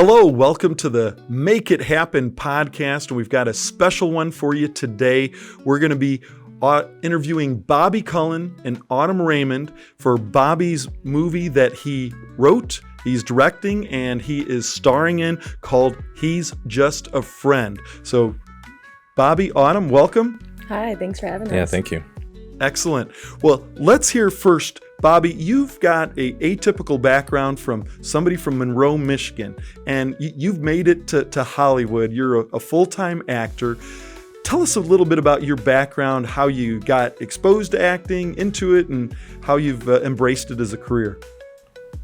Hello, welcome to the Make It Happen podcast, and we've got a special one for you today. We're going to be interviewing Bobby Cullen and Autumn Raymond for Bobby's movie that he wrote, he's directing, and he is starring in called He's Just a Friend. So, Bobby, Autumn, welcome. Hi, thanks for having us. Yeah, thank you. Excellent. Well, let's hear first. Bobby, you've got a atypical background from somebody from Monroe, Michigan, and you've made it to Hollywood. You're a full-time actor. Tell us a little bit about your background, how you got exposed to acting, into it, and how you've embraced it as a career.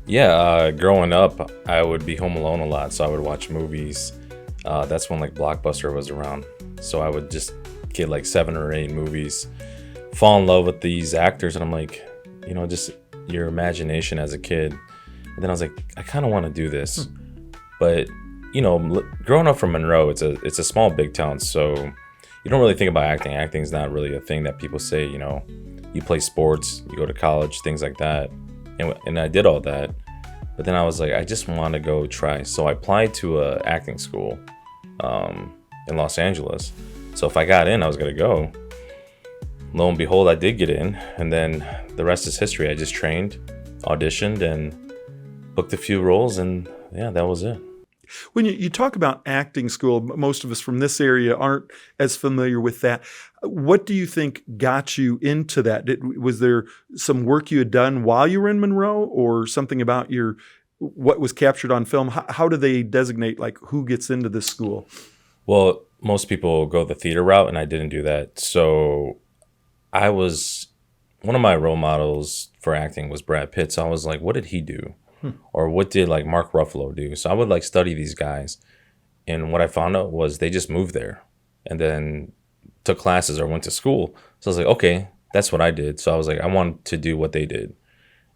Yeah, growing up, I would be home alone a lot, so I would watch movies. That's when like Blockbuster was around, so I would just get like 7 or 8 movies, fall in love with these actors, and I'm like, just your imagination as a kid. And then I was like, I kind of want to do this. But, growing up from Monroe, it's a small, big town. So you don't really think about acting. Acting is not really a thing that people say, you play sports, you go to college, things like that. And I did all that. But then I was like, I just want to go try. So I applied to a acting school in Los Angeles. So if I got in, I was going to go. Lo and behold, I did get in, and then the rest is history. I just trained, auditioned, and booked a few roles, and yeah, that was it. When you talk about acting school, most of us from this area aren't as familiar with that. What do you think got you into that? Was there some work you had done while you were in Monroe, or something about what was captured on film? How do they designate like who gets into this school? Well, most people go the theater route, and I didn't do that. So one of my role models for acting was Brad Pitt. So I was like, what did he do? Or what did like Mark Ruffalo do? So I would like study these guys. And what I found out was they just moved there and then took classes or went to school. So I was like, okay, that's what I did. So I was like, I want to do what they did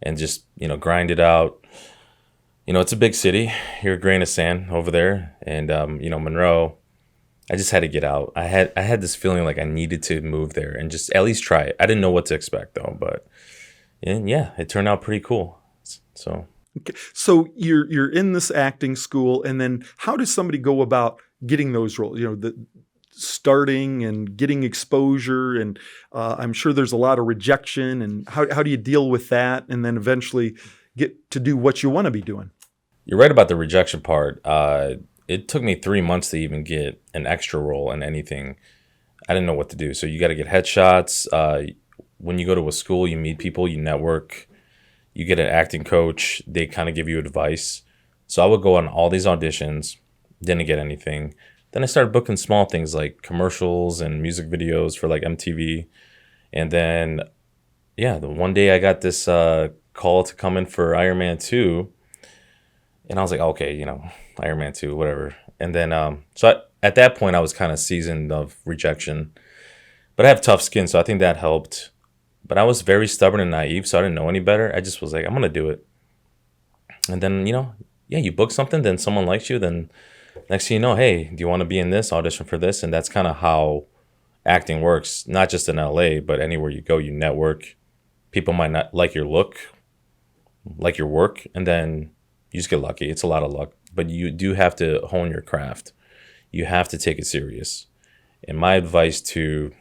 and just, grind it out. It's a big city. You're a grain of sand over there. And, Monroe, I just had to get out. I had this feeling like I needed to move there and just at least try it. I didn't know what to expect though, but yeah, it turned out pretty cool. So okay. So you're in this acting school, and then how does somebody go about getting those roles? Starting and getting exposure, and I'm sure there's a lot of rejection. And how do you deal with that, and then eventually get to do what you want to be doing? You're right about the rejection part. It took me 3 months to even get an extra role in anything. I didn't know what to do. So you got to get headshots. When you go to a school, you meet people, you network, you get an acting coach. They kind of give you advice. So I would go on all these auditions, didn't get anything. Then I started booking small things like commercials and music videos for like MTV. And then, the one day I got this call to come in for Iron Man 2. And I was like, okay, Iron Man 2, whatever. And then, at that point, I was kind of seasoned of rejection. But I have tough skin, so I think that helped. But I was very stubborn and naive, so I didn't know any better. I just was like, I'm going to do it. And then, you book something, then someone likes you. Then next thing you know, hey, do you want to be in this, audition for this? And that's kind of how acting works, not just in LA, but anywhere you go, you network. People might not like your look, like your work, and then you just get lucky. It's a lot of luck, but you do have to hone your craft. You have to take it serious. And my advice to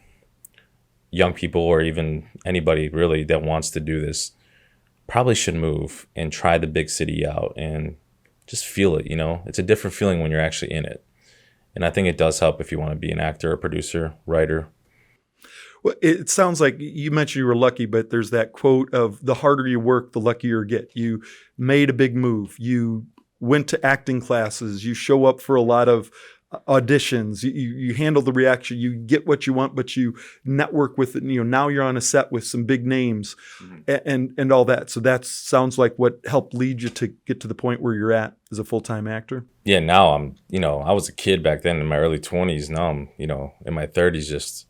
young people, or even anybody really that wants to do this, probably should move and try the big city out and just feel it. It's a different feeling when you're actually in it. And I think it does help if you want to be an actor, a producer, writer. Well, it sounds like you mentioned you were lucky, but there's that quote of the harder you work, the luckier you get. You made a big move. You went to acting classes. You show up for a lot of auditions. You handle the reaction. You get what you want, but you network with it. Now you're on a set with some big names and all that. So that sounds like what helped lead you to get to the point where you're at as a full-time actor. Yeah, now I'm, I was a kid back then in my early 20s. Now I'm, in my 30s, just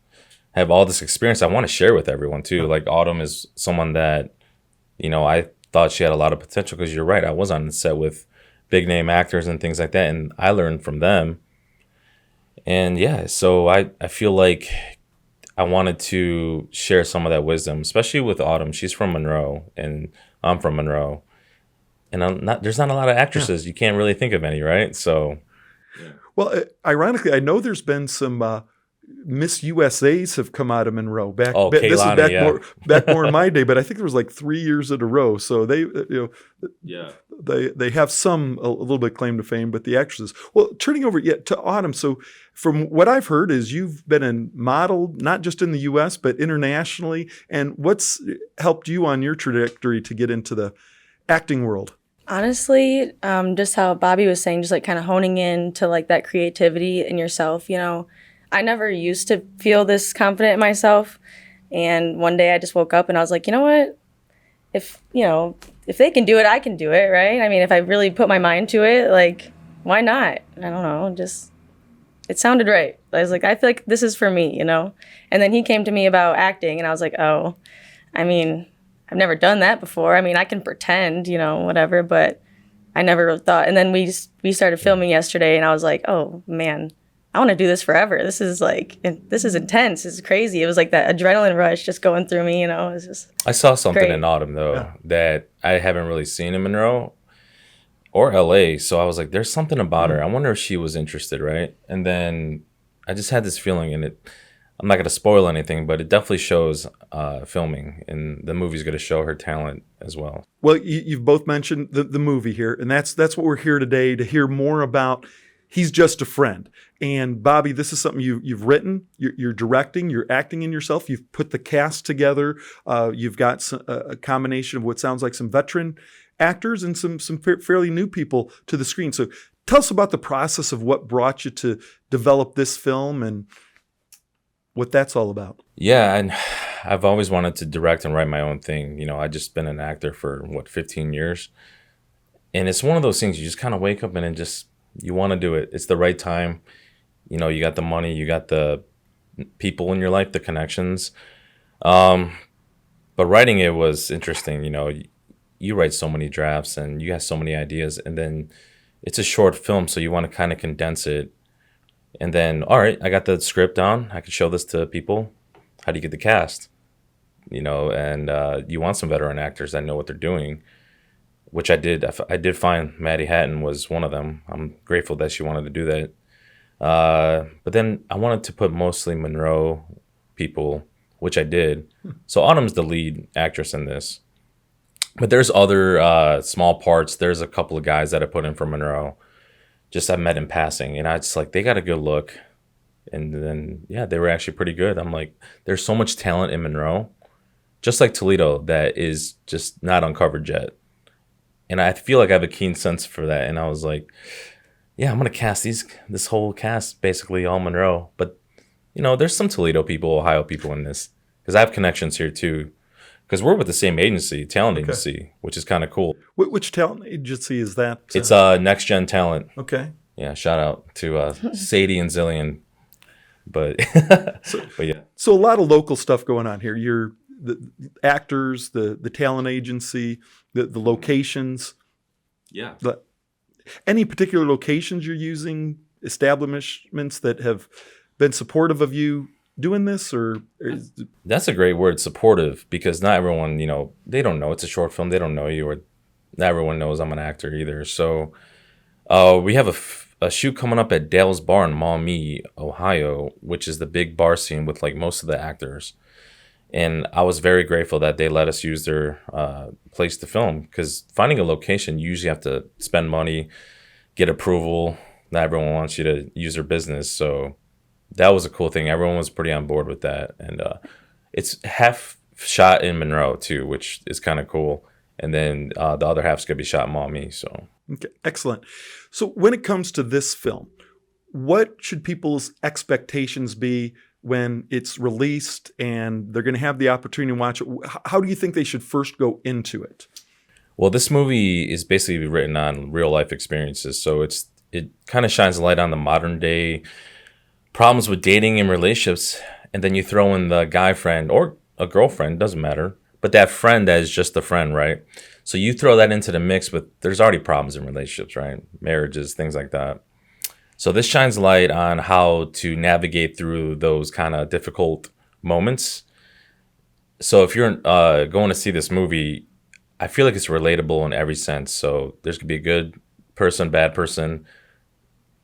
have all this experience I want to share with everyone too. Like Autumn is someone that, I thought she had a lot of potential, because you're right. I was on the set with big name actors and things like that, and I learned from them. And so I feel like I wanted to share some of that wisdom, especially with Autumn. She's from Monroe and I'm from Monroe. and there's not a lot of actresses. You can't really think of any, right? So Well, ironically, I know there's been some Miss USAs have come out of Monroe. This is Kaylani, back more in my day, but I think there was like 3 years in a row. So they, yeah. they have a little bit claim to fame, but the actresses. Well, turning over to Autumn. So from what I've heard is you've been a model not just in the U.S. but internationally. And what's helped you on your trajectory to get into the acting world? Honestly, just how Bobby was saying, just like kind of honing in to like that creativity in yourself. I never used to feel this confident in myself. And one day I just woke up and I was like, you know what? If they can do it, I can do it, right? I mean, if I really put my mind to it, like, why not? I don't know, it sounded right. I was like, I feel like this is for me, And then he came to me about acting and I was like, oh, I mean, I've never done that before. I mean, I can pretend, whatever, but I never really thought. And then we started filming yesterday and I was like, oh man, I want to do this forever. This is intense. This is crazy. It was like that adrenaline rush just going through me, It was just I saw something great. in Autumn though that I haven't really seen in Monroe or LA. So I was like, there's something about her. I wonder if she was interested, right? And then I just had this feeling, and I'm not going to spoil anything, but it definitely shows filming, and the movie's going to show her talent as well. Well, you've both mentioned the movie here, and that's what we're here today to hear more about. He's Just a Friend. And Bobby, this is something you've written, you're directing, you're acting in yourself. You've put the cast together. You've got a combination of what sounds like some veteran actors and some fairly new people to the screen. So tell us about the process of what brought you to develop this film and what that's all about. Yeah, and I've always wanted to direct and write my own thing. I just been an actor for 15 years. And it's one of those things you just kind of wake up and you want to do it. It's the right time. You got the money, you got the people in your life, the connections. But writing it was interesting. You write so many drafts and you have so many ideas, and then it's a short film, so you want to kind of condense it. And then, all right, I got the script down. I can show this to people. How do you get the cast? And you want some veteran actors that know what they're doing, which I did. I did find Maddie Hatton was one of them. I'm grateful that she wanted to do that. But then I wanted to put mostly Monroe people, which I did. So Autumn's the lead actress in this. But there's other small parts. There's a couple of guys that I put in for Monroe. Just I met in passing, and I just like, they got a good look. And then, yeah, they were actually pretty good. I'm like, there's so much talent in Monroe, just like Toledo, that is just not uncovered yet. And I feel like I have a keen sense for that. And I was like, yeah, I'm going to cast this whole cast, basically all Monroe. But, there's some Toledo people, Ohio people in this, because I have connections here too. Because we're with the same agency, talent agency, which is kind of cool. Which talent agency is that? It's Next Gen Talent. Okay. Yeah, shout out to Sadie and Zillion. But yeah. So a lot of local stuff going on here. You're the actors, the talent agency, the locations. Yeah. Any particular locations you're using, establishments that have been supportive of you doing this, or that's a great word, supportive, because not everyone, they don't know it's a short film. They don't know you, or not everyone knows I'm an actor either. So we have a shoot coming up at Dale's Bar in Maumee, Ohio, which is the big bar scene with like most of the actors. And I was very grateful that they let us use their place to film, because finding a location, you usually have to spend money, get approval. Not everyone wants you to use their business. So that was a cool thing. Everyone was pretty on board with that. And it's half shot in Monroe too, which is kind of cool. And then the other half's going to be shot in Maumee. So okay, excellent. So when it comes to this film, what should people's expectations be when it's released and they're going to have the opportunity to watch it? How do you think they should first go into it? Well, this movie is basically written on real life experiences. So it kind of shines a light on the modern day problems with dating and relationships. And then you throw in the guy friend or a girlfriend, doesn't matter. But that friend that is just a friend, right? So you throw that into the mix, but there's already problems in relationships, right? Marriages, things like that. So this shines light on how to navigate through those kind of difficult moments. So if you're going to see this movie, I feel like it's relatable in every sense. So there's gonna be a good person, bad person.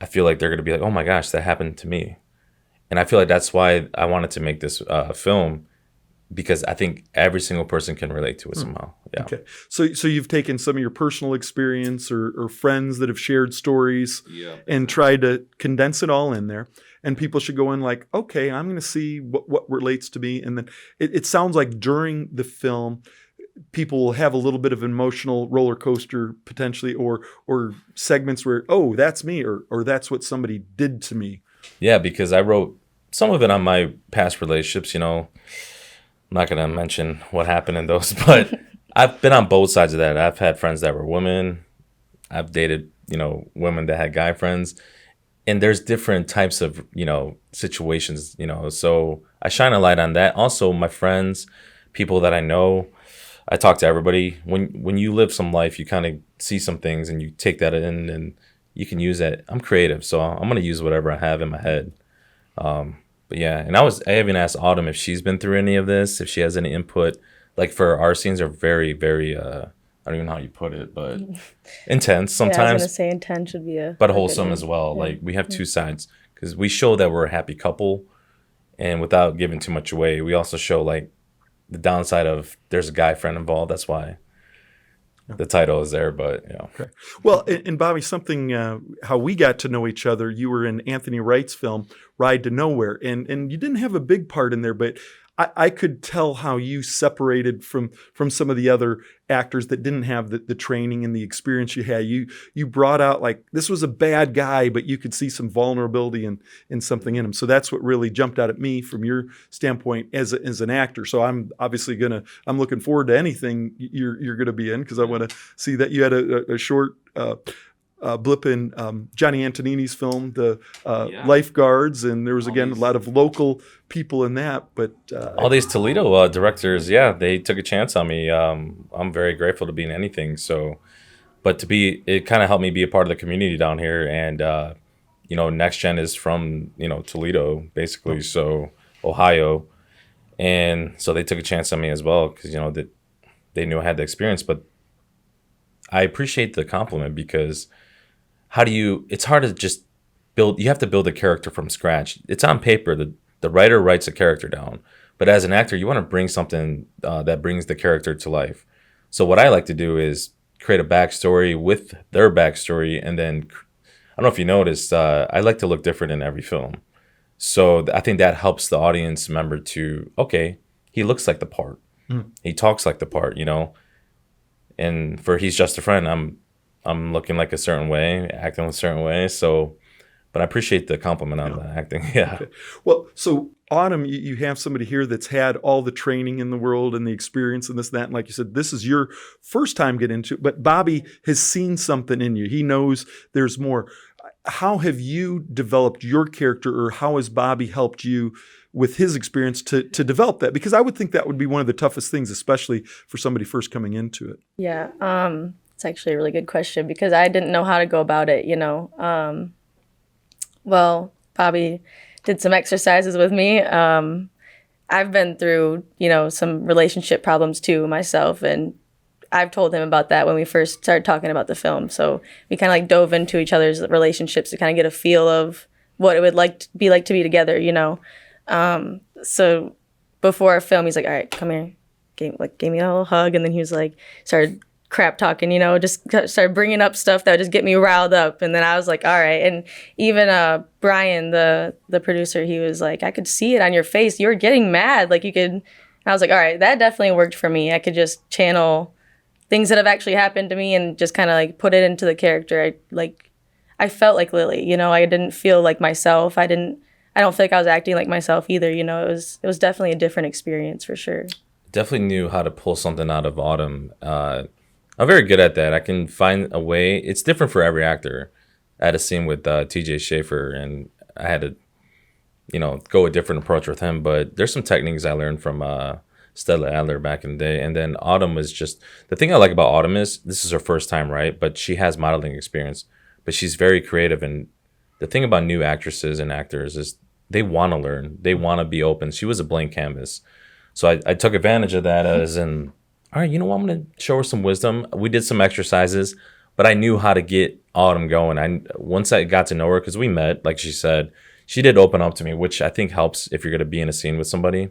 I feel like they're gonna be like, oh my gosh, that happened to me, and I feel like that's why I wanted to make this film, because I think every single person can relate to it somehow. Yeah. Okay. So you've taken some of your personal experience or friends that have shared stories and tried to condense it all in there. And people should go in like, okay, I'm going to see what relates to me. And then it sounds like during the film, people will have a little bit of emotional roller coaster potentially, or segments where, oh, that's me, or that's what somebody did to me. Yeah, because I wrote some of it on my past relationships, I'm not going to mention what happened in those, but I've been on both sides of that. I've had friends that were women. I've dated, women that had guy friends. And there's different types of, situations, so I shine a light on that. Also, my friends, people that I know, I talk to everybody. When you live some life, you kind of see some things and you take that in and you can use that. I'm creative, so I'm going to use whatever I have in my head. But yeah, and I even asked Autumn if she's been through any of this, if she has any input. Like for our scenes are very, very, I don't even know how you put it, but intense sometimes. Yeah, I was going to say intense would be but wholesome as well. Yeah. Like we have two sides because we show that we're a happy couple, and without giving too much away, we also show like the downside of there's a guy friend involved. That's why the title is there, but yeah. Okay. Well, and Bobby, something how we got to know each other. You were in Anthony Wright's film Ride to Nowhere, and you didn't have a big part in there, but I could tell how you separated from some of the other actors that didn't have the training and the experience you had. You brought out like this was a bad guy, but you could see some vulnerability in something in him. So that's what really jumped out at me from your standpoint as an actor. So I'm obviously I'm looking forward to anything you're gonna be in, because I want to see that. You had a short blip in Johnny Antonini's film, The Lifeguards, and there was again a lot of local people in that. But all these Toledo directors, they took a chance on me. I'm very grateful to be in anything. So, but it kind of helped me be a part of the community down here. And Next Gen is from Toledo basically, so Ohio, and so they took a chance on me as well because that they knew I had the experience. But I appreciate the compliment because it's hard to just you have to build a character from scratch. It's on paper. The writer writes a character down. But as an actor, you want to bring something that brings the character to life. So what I like to do is create a backstory with their backstory. And then, I don't know if you noticed, I like to look different in every film. So I think that helps the audience member to, okay, he looks like the part. He talks like the part, And for He's Just a Friend, I'm looking like a certain way, acting a certain way. So, but I appreciate the compliment on the acting. Yeah. Okay. Well, so Autumn, you have somebody here that's had all the training in the world and the experience and this, that. And like you said, this is your first time getting into it. But Bobby has seen something in you. He knows there's more. How have you developed your character, or how has Bobby helped you with his experience to develop that? Because I would think that would be one of the toughest things, especially for somebody first coming into it. Yeah. It's actually a really good question because I didn't know how to go about it, Well, Bobby did some exercises with me. I've been through, some relationship problems too myself, and I've told him about that when we first started talking about the film. So we kind of like dove into each other's relationships to kind of get a feel of what it would be like to be together, So before our film, he's like, all right, come here. Gave me a little hug, and then he was like, started crap talking, just started bringing up stuff that would just get me riled up. And then I was like, all right. And even Brian, the producer, he was like, I could see it on your face. You were getting mad. Like you could. And I was like, all right, that definitely worked for me. I could just channel things that have actually happened to me and just kind of like put it into the character. I felt like Lily, I didn't feel like myself. I don't feel like I was acting like myself either. It was definitely a different experience for sure. Definitely knew how to pull something out of Autumn. I'm very good at that. I can find a way. It's different for every actor. I had a scene with TJ Schaefer, and I had to, go a different approach with him. But there's some techniques I learned from Stella Adler back in the day. And then Autumn was just, the thing I like about Autumn is this is her first time, right? But she has modeling experience. But she's very creative. And the thing about new actresses and actors is they want to learn. They want to be open. She was a blank canvas. So I took advantage of that as in, all right, you know what? I'm going to show her some wisdom. We did some exercises, but I knew how to get Autumn going. Once I got to know her, because we met, like she said, she did open up to me, which I think helps if you're going to be in a scene with somebody.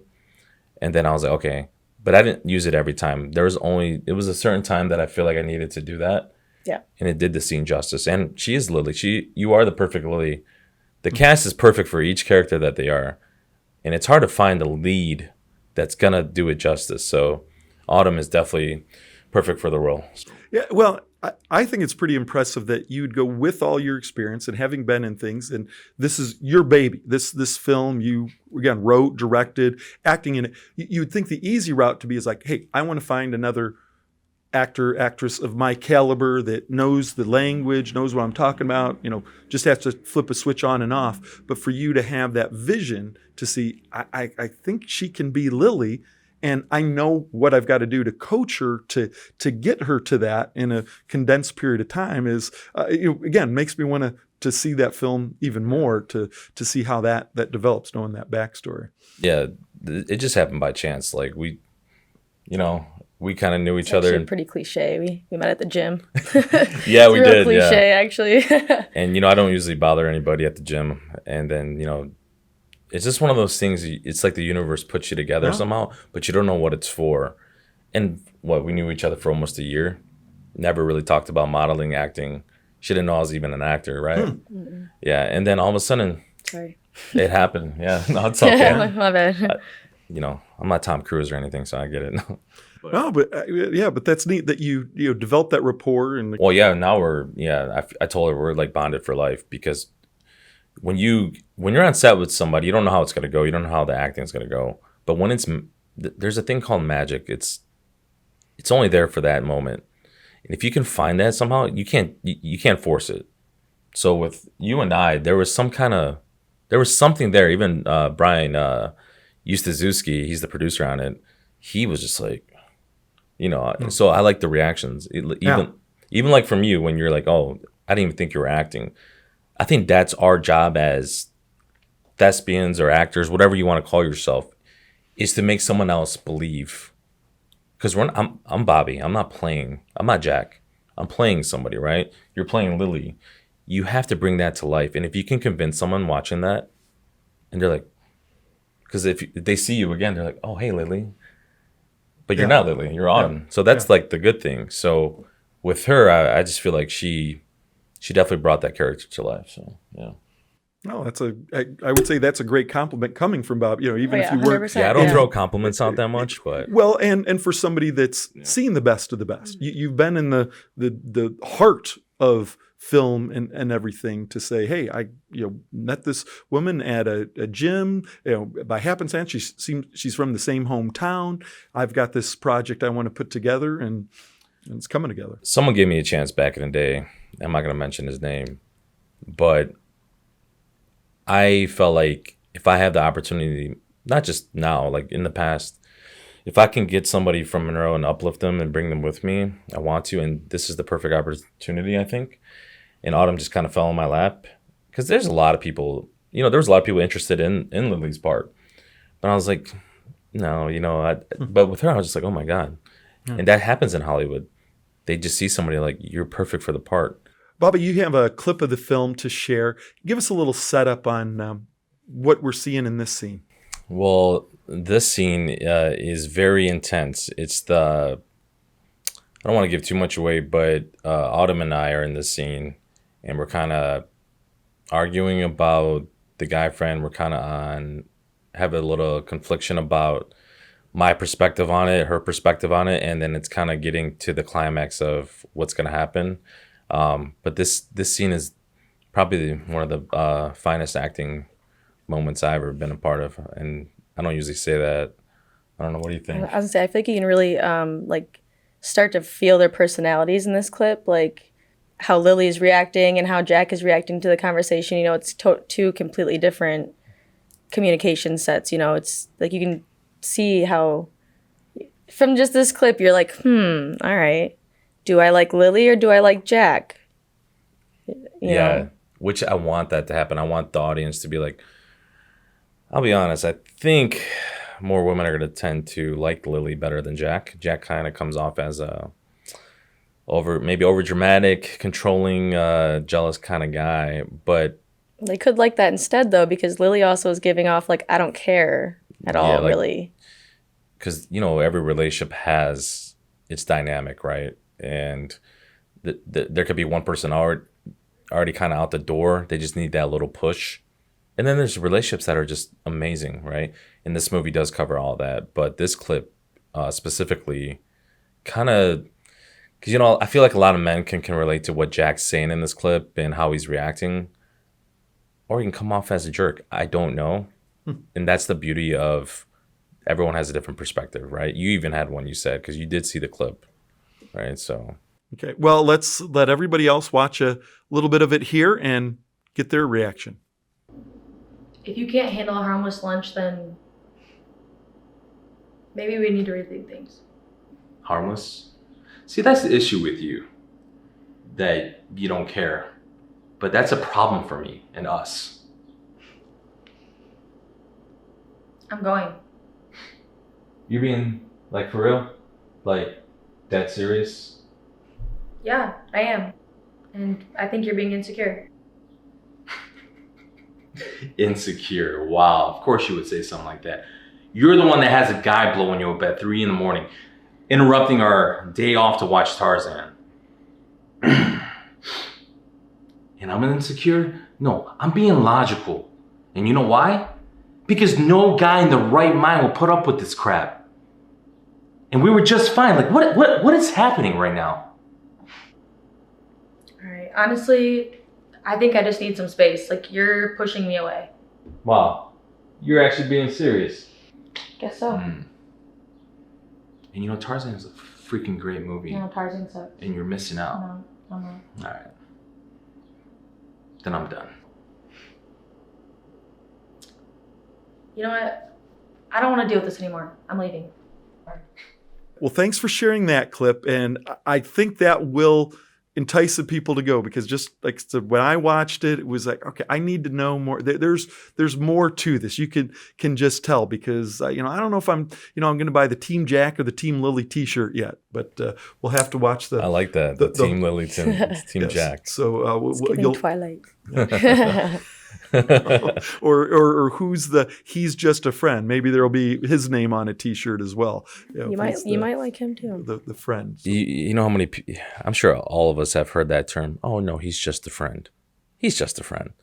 And then I was like, okay, but I didn't use it every time. It was a certain time that I feel like I needed to do that. Yeah. And it did the scene justice. And she is Lily. You are the perfect Lily. The cast is perfect for each character that they are. And it's hard to find a lead that's going to do it justice. So Autumn is definitely perfect for the role. Yeah, well, I think it's pretty impressive that you'd go with all your experience and having been in things, and this is your baby. This film you, again, wrote, directed, acting in it. You would think the easy route to be is like, hey, I want to find another actor, actress of my caliber that knows the language, knows what I'm talking about, just has to flip a switch on and off. But for you to have that vision to see, I think she can be Lily, and I know what I've got to do to coach her to get her to that in a condensed period of time is, again, makes me want to see that film even more, to see how that develops, knowing that backstory. Yeah, it just happened by chance. Like we kind of knew each other. Pretty cliche. We met at the gym. Yeah, we did. Cliche, actually. And I don't usually bother anybody at the gym. And then it's just one of those things. It's like the universe puts you together somehow, but you don't know what it's for. And we knew each other for almost a year. Never really talked about modeling, acting. She didn't know I was even an actor, right? Yeah, and then all of a sudden, Sorry, it happened. Yeah, no, it's okay. My bad. I'm not Tom Cruise or anything, so I get it. But that's neat that you developed that rapport. And well, yeah, now I told her we're like bonded for life, because when you're on set with somebody, you don't know how it's going to go. You don't know how the acting is going to go. But when there's a thing called magic. It's only there for that moment. And if you can find that somehow, you can't force it. So with you and I, there was something there. Even Brian Yusta, he's the producer on it. He was just like, so I like the reactions. Even like from you, when you're like, oh, I didn't even think you were acting. I think that's our job as thespians or actors, whatever you want to call yourself, is to make someone else believe. Because I'm Bobby. I'm not Jack. I'm playing somebody, right? You're playing Lily. You have to bring that to life. And if you can convince someone watching that, and they're like, because if they see you again, they're like, oh, hey, Lily. But you're not Lily. You're Autumn. Yeah. So that's like the good thing. So with her, I just feel like she definitely brought that character to life. So, yeah. No, I would say that's a great compliment coming from Bob. Even if you weren't. Yeah, I don't throw compliments out that much, but well, and for somebody that's seen the best of the best, you've been in the heart of film and everything, to say, hey, I met this woman at a gym. By happenstance, she's from the same hometown. I've got this project I want to put together, and it's coming together. Someone gave me a chance back in the day. I'm not going to mention his name, but I felt like if I have the opportunity, not just now, like in the past, if I can get somebody from Monroe and uplift them and bring them with me, I want to. And this is the perfect opportunity, I think. And Autumn just kind of fell in my lap, because there's a lot of people, there was a lot of people interested in Lily's part. But I was like, no, but with her, I was just like, oh my God. Yeah. And that happens in Hollywood. They just see somebody like, you're perfect for the part. Bobby, you have a clip of the film to share. Give us a little setup on what we're seeing in this scene. Well, this scene is very intense. I don't want to give too much away, but Autumn and I are in this scene, and we're kind of arguing about the guy friend. We're kind of have a little confliction about my perspective on it, her perspective on it, and then it's kind of getting to the climax of what's going to happen. But this scene is probably one of the finest acting moments I've ever been a part of, and I don't usually say that. I don't know. What do you think? I was gonna say, I feel like you can really start to feel their personalities in this clip, like how Lily is reacting and how Jack is reacting to the conversation. It's two completely different communication sets. It's like you can see how from just this clip you're like, all right, do I like Lily or do I like Jack? You know? Which I want that to happen. I want the audience to be like, I'll be honest, I think more women are going to tend to like Lily better than Jack. Jack kind of comes off as a over dramatic, controlling, jealous kind of guy. But They could like that instead, though, because Lily also is giving off, like, I don't care at all, like, really. because, every relationship has its dynamic, right? And there could be one person already kind of out the door. They just need that little push. And then there's relationships that are just amazing, right? And this movie does cover all that. But this clip specifically kind of, because, I feel like a lot of men can relate to what Jack's saying in this clip and how he's reacting. Or he can come off as a jerk. I don't know. And that's the beauty of everyone has a different perspective, right? You even had one, you said, because you did see the clip, right? So. Okay. Well, let's let everybody else watch a little bit of it here and get their reaction. If you can't handle a harmless lunch, then maybe we need to rethink things. Harmless? See, that's the issue with you, that you don't care. But that's a problem for me and us. I'm going. You're being, like, for real? Like, that serious? Yeah, I am. And I think you're being insecure. Insecure. Wow. Of course you would say something like that. You're the one that has a guy blowing you up at 3 a.m, interrupting our day off to watch Tarzan. And I'm insecure? No, I'm being logical. And you know why? Because no guy in the right mind will put up with this crap. And we were just fine. Like, what is happening right now? All right. Honestly, I think I just need some space. Like, you're pushing me away. Wow. You're actually being serious. Guess so. And Tarzan is a freaking great movie. No, Tarzan sucks. And you're missing out. No. All right. Then I'm done. You know what? I don't want to deal with this anymore. I'm leaving. Well, thanks for sharing that clip. And I think that will entice the people to go, because just like I said, when I watched it, it was like, okay, I need to know more. There's more to this. You can just tell, because I don't know if I'm going to buy the Team Jack or the Team Lily T-shirt yet, but we'll have to watch the. I like that. The Team Lily, Team yes. Jack. So It's Twilight. or who's he's just a friend. Maybe there'll be his name on a T-shirt as well. You might like him too. The friend. So. You know how many? I'm sure all of us have heard that term. Oh no, he's just a friend. He's just a friend.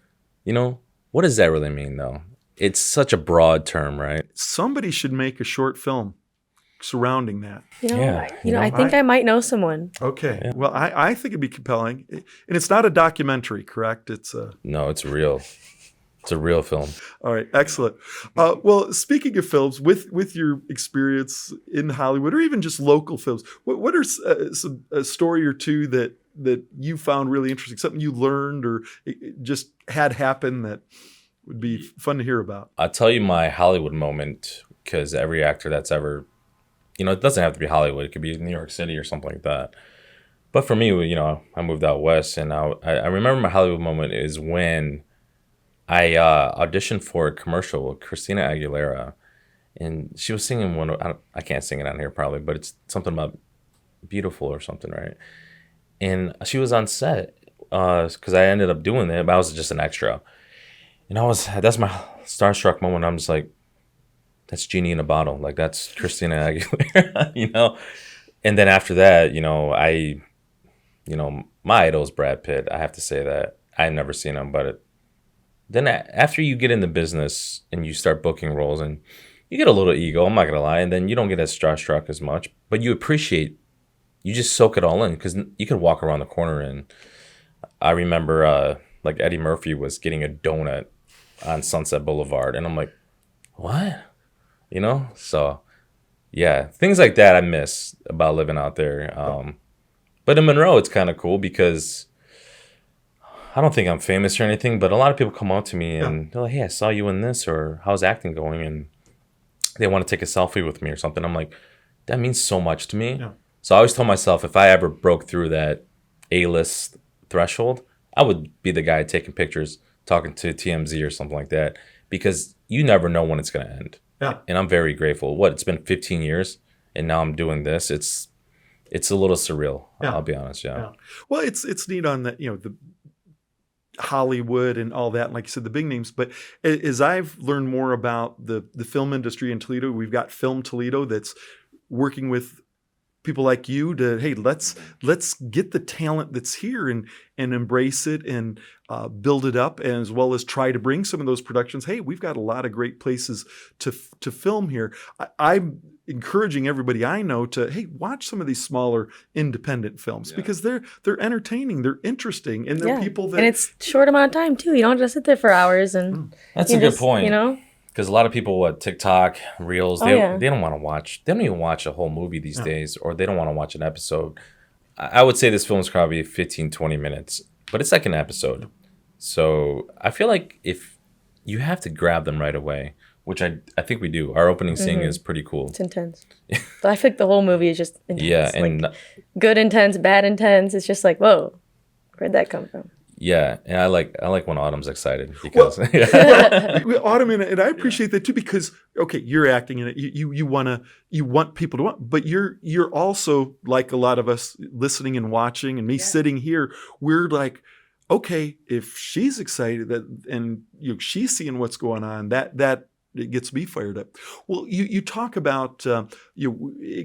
What does that really mean though? It's such a broad term, right? Somebody should make a short film surrounding that. I think I might know someone. Okay. Yeah. Well, I think it'd be compelling. And it's not a documentary, correct? No, it's real. It's a real film. All right. Excellent. Well, speaking of films, with your experience in Hollywood or even just local films, what are a story or two that you found really interesting? Something you learned or just had happen that would be fun to hear about? I'll tell you my Hollywood moment, because every actor that's ever, it doesn't have to be Hollywood. It could be New York City or something like that. But for me, I moved out west, and I remember my Hollywood moment is when I auditioned for a commercial with Christina Aguilera, and she was singing I can't sing it on here probably, but it's something about beautiful or something, right? And she was on set because I ended up doing it, but I was just an extra. And that's my starstruck moment. I'm just like, that's Genie in a bottle. Like, that's Christina Aguilera, And then after that, my idol is Brad Pitt. I have to say that. I had never seen him, but then after you get in the business and you start booking roles, and you get a little ego, I'm not going to lie, and then you don't get as starstruck as much, but you just soak it all in, because you could walk around the corner, and I remember like Eddie Murphy was getting a donut on Sunset Boulevard, and I'm like, what? So yeah, things like that I miss about living out there. But in Monroe, it's kind of cool because I don't think I'm famous or anything, but a lot of people come up to me and they're like, hey, I saw you in this, or how's acting going? And they want to take a selfie with me or something. I'm like, that means so much to me. Yeah. So I always tell myself, if I ever broke through that A-list threshold, I would be the guy taking pictures, talking to TMZ or something like that, because you never know when it's going to end. Yeah. And I'm very grateful. It's been 15 years and now I'm doing this. It's a little surreal. Yeah. I'll be honest. Yeah. Yeah. Well, it's neat on that, the Hollywood and all that, and like you said, the big names. But as I've learned more about the film industry in Toledo, we've got Film Toledo that's working with people like you to, hey, let's get the talent that's here and embrace it and build it up, and as well as try to bring some of those productions. Hey, we've got a lot of great places to film here. I'm encouraging everybody I know to, hey, watch some of these smaller independent films because they're entertaining, they're interesting, and they're people that, and it's short amount of time too. You don't have to sit there for hours, and that's a good point. You know. Because a lot of people, TikTok, Reels, they don't want to watch. They don't even watch a whole movie these days, or they don't want to watch an episode. I would say this film is probably 15, 20 minutes, but it's like an episode. So I feel like if you have to grab them right away, which I think we do. Our opening scene is pretty cool. It's intense. But I think the whole movie is just intense. Yeah, and good intense, bad intense. It's just like, whoa, where'd that come from? Yeah, and I like when Autumn's excited because Autumn, and I appreciate that too, because okay, you're acting in it. You want people to want, but you're also like a lot of us listening and watching, and me sitting here. We're like, okay, if she's excited and she's seeing what's going on, that it gets me fired up. Well, you talk about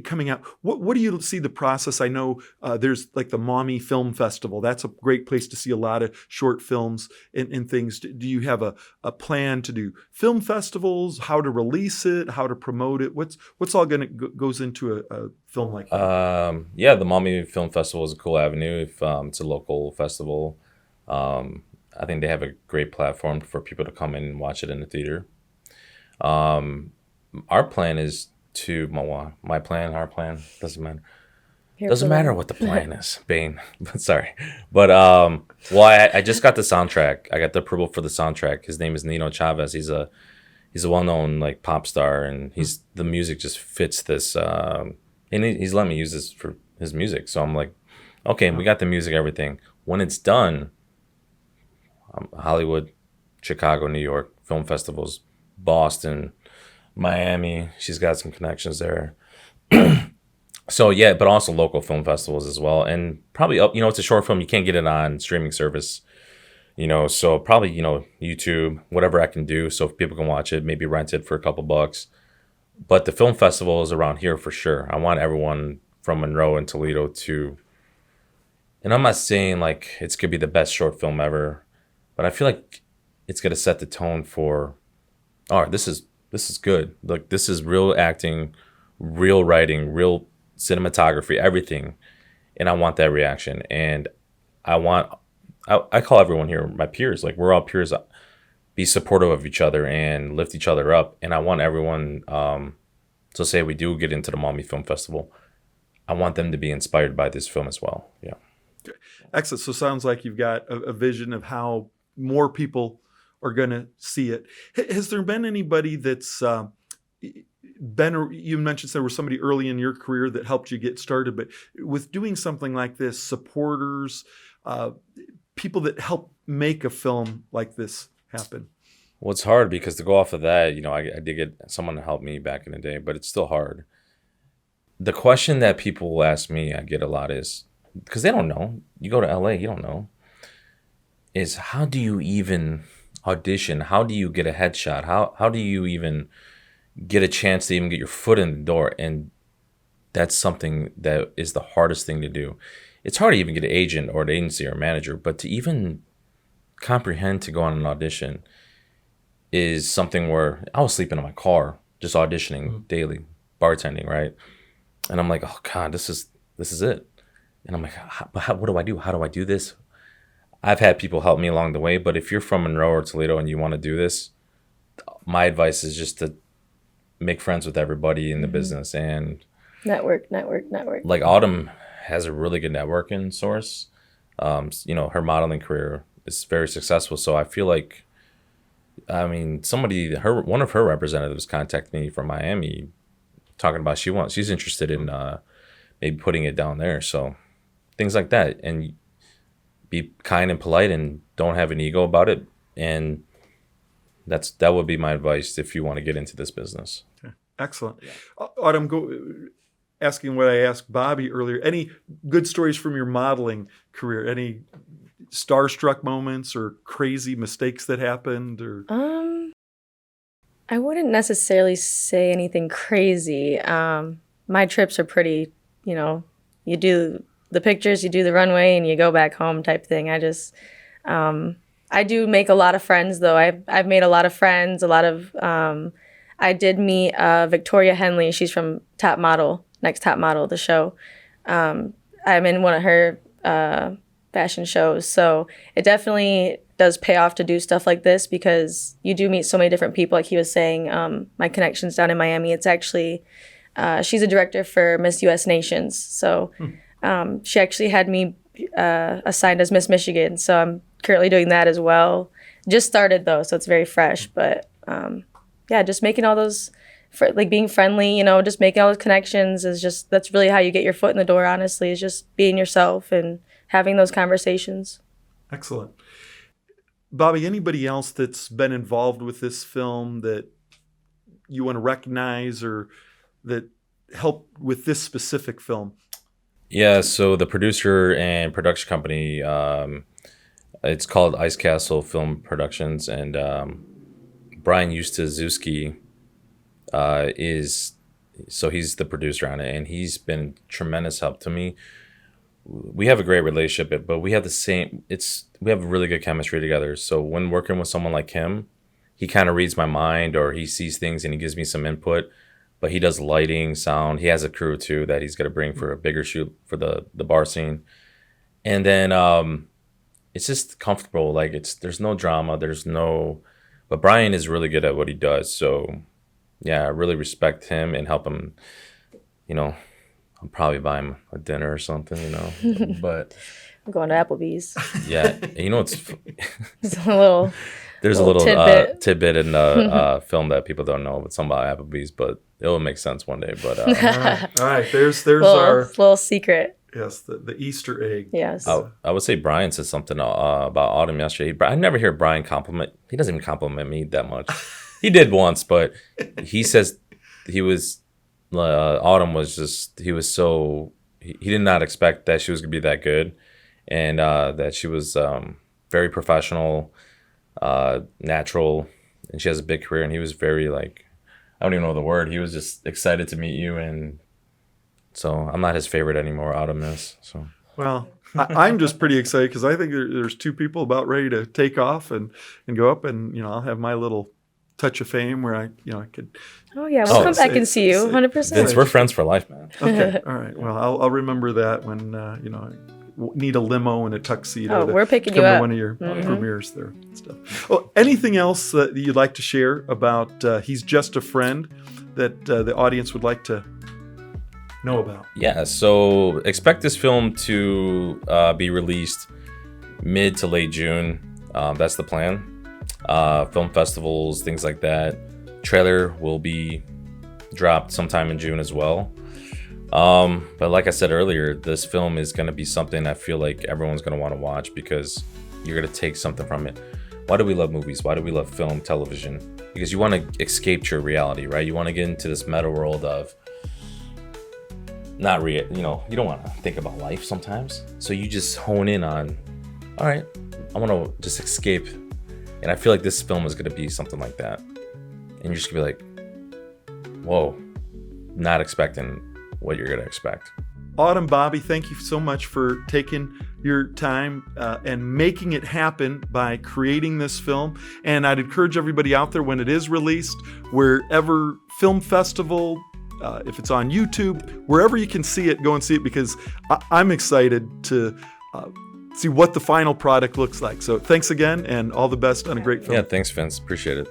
coming out. What do you see the process? I know there's like the Mommy Film Festival. That's a great place to see a lot of short films and things. Do you have a plan to do film festivals? How to release it? How to promote it? What's all goes into a film like that? The Mommy Film Festival is a cool avenue. If it's a local festival, I think they have a great platform for people to come in and watch it in the theater. Our plan is to our plan doesn't matter. Doesn't matter what the plan is, Bane. Sorry, but I just got the soundtrack. I got the approval for the soundtrack. His name is Nino Chavez. He's a well-known like pop star, and the music just fits this. And he's let me use this for his music. So I'm like, okay, we got the music, everything. When it's done, Hollywood, Chicago, New York film festivals. Boston, Miami. She's got some connections there. So yeah, but also local film festivals as well. And probably it's a short film. You can't get it on streaming service, so probably, YouTube, whatever I can do. So if people can watch it, maybe rent it for a couple bucks. But the film festival is around here for sure. I want everyone from Monroe and Toledo and I'm not saying like it's gonna be the best short film ever, but I feel like it's gonna set the tone for, all right, this is good. Like, this is real acting, real writing, real cinematography, everything. And I want that reaction. And I call everyone here my peers. Like, we're all peers. Be supportive of each other and lift each other up. And I want everyone, to say we do get into the Mommy Film Festival, I want them to be inspired by this film as well. Yeah. Excellent. So it sounds like you've got a vision of how more people are going to see it. Has there been anybody that's you mentioned there was somebody early in your career that helped you get started, but with doing something like this, supporters, people that help make a film like this happen? Well, it's hard because to go off of that, I did get someone to help me back in the day, but it's still hard. The question that people ask me, I get a lot is, because they don't know. You go to LA, you don't know. Is how do you even audition? How do you get a headshot? How do you even get a chance to even get your foot in the door? And that's something that is the hardest thing to do. It's hard to even get an agent or an agency or a manager, but to even comprehend to go on an audition is something where I was sleeping in my car, just auditioning daily, bartending, right? And I'm like, oh God, this is it. And I'm like, what do I do? How do I do this? I've had people help me along the way, but if you're from Monroe or Toledo and you want to do this, my advice is just to make friends with everybody in the business and network. Like Autumn has a really good networking source. Her modeling career is very successful. So I feel like, one of her representatives contacted me from Miami talking about she's interested in maybe putting it down there. So things like that. And be kind and polite and don't have an ego about it. And that would be my advice if you want to get into this business. Excellent. Autumn, asking what I asked Bobby earlier. Any good stories from your modeling career? Any starstruck moments or crazy mistakes that happened? Or I wouldn't necessarily say anything crazy. My trips are pretty, you do the pictures, you do the runway, and you go back home type thing. I do make a lot of friends, though. I've made a lot of friends, I did meet Victoria Henley. She's from Top Model, Next Top Model, the show. I'm in one of her fashion shows. So it definitely does pay off to do stuff like this because you do meet so many different people. Like he was saying, my connections down in Miami, it's actually, she's a director for Miss U.S. Nations. So she actually had me assigned as Miss Michigan. So I'm currently doing that as well. Just started though, so it's very fresh. But yeah, just making all those, being friendly, just making all those connections that's really how you get your foot in the door, honestly, is just being yourself and having those conversations. Excellent. Bobby, anybody else that's been involved with this film that you want to recognize or that helped with this specific film? Yeah, so the producer and production company, it's called Ice Castle Film Productions, and Brian Yusta he's the producer on it, and he's been tremendous help to me. We have a great relationship, but we have we have really good chemistry together. So when working with someone like him, he kind of reads my mind, or he sees things and he gives me some input, but he does lighting, sound. He has a crew too that he's going to bring for a bigger shoot for the bar scene. And then it's just comfortable. There's no drama. But Brian is really good at what he does. So yeah, I really respect him and help him, I'll probably buy him a dinner or something, but I'm going to Applebee's. Yeah. It's there's a little tidbit in the film that people don't know, but something about Applebee's, but it'll make sense one day. But all right. There's our little secret. Yes, the Easter egg. Yes. I would say Brian said something about Autumn yesterday. I never hear Brian compliment. He doesn't even compliment me that much. He did once, but he says Autumn was just, he did not expect that she was going to be that good, and that she was very professional, natural, and she has a big career, and he was very I don't even know the word. He was just excited to meet you, and so I'm not his favorite anymore. Autumn is. So. Well, I'm just pretty excited because I think there's two people about ready to take off and go up, and I'll have my little touch of fame where I could. Oh yeah, we'll come back and see you, 100%. Vince, we're friends for life, man. Okay, all right. Well, I'll remember that when I need a limo and a tuxedo. We're picking come you to up. one of your premieres there and stuff. Well, anything else that you'd like to share about He's Just a Friend that the audience would like to know about? Yeah, so expect this film to be released mid to late June. That's the plan. Film festivals, things like that. Trailer will be dropped sometime in June as well. But like I said earlier, this film is going to be something I feel like everyone's going to want to watch because you're going to take something from it. Why do we love movies? Why do we love film, television? Because you want to escape your reality, right? You want to get into this meta world of you don't want to think about life sometimes. So you just hone in on, all right, I want to just escape. And I feel like this film is going to be something like that. And you're just going to be like, whoa, not expecting what you're going to expect. Autumn, Bobby, thank you so much for taking your time and making it happen by creating this film. And I'd encourage everybody out there when it is released, wherever film festival, if it's on YouTube, wherever you can see it, go and see it because I'm excited to see what the final product looks like. So thanks again and all the best on a great film. Yeah, thanks, Vince. Appreciate it.